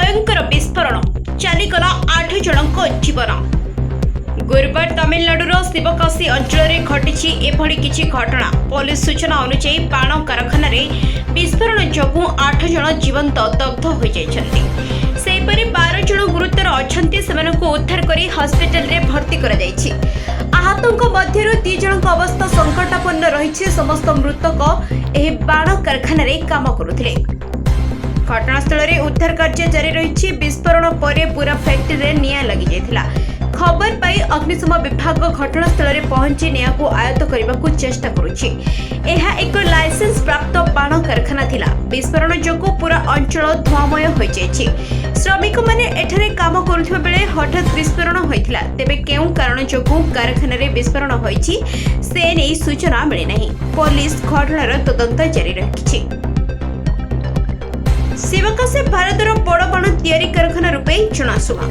भयंकर विस्फोरण चलीगला 8 जनक जीवन। गुरुवार तमिलनाडुर शिवकाशी अंचल में घटी एभली किछि घटना। पुलिस सूचना अनुसार बाण कारखाना विस्फोरण जोगु 8 जन जीवंत दग्ध हो जाइछन्ति। सेपरि 12 जन गुरुतर अछन्ति, सेमानकु उद्धार करी हॉस्पिटल रे भर्ती करा जाइछि। आहतंक मध्यरु 2 जनक अवस्था संकटापन्न रहिछि। समस्त मृतक एही बाण कारखाना रे काम करुथिले। घटनास्थल में उद्धार कार्य जारी रही। विस्फोरण पर पूरा फैक्ट्री रे निया लगी जाइथिला। खबर पाई अग्निशम विभाग घटनास्थल में पहुंची निया को आयत्त करने को चेष्टा करुछि। एहा एक लाइसेंस प्राप्त बाण कारखाना थिला। विस्फोरण जोगु पूरा अंचल धुआमय हो जाइछि। श्रमिक माने एठारे काम करुथिबा बेले हठात विस्फोरण होइथिला। तेबे केउ कारण जोगु कारखाना रे विस्फोरण होइछि से नै सूचना मिले नाही। पुलिस घटनार तदंत जारी रखिछि। शिवकाशी भारतर बड़ बाण तैयारी कारखाना रूपे जनाशुना।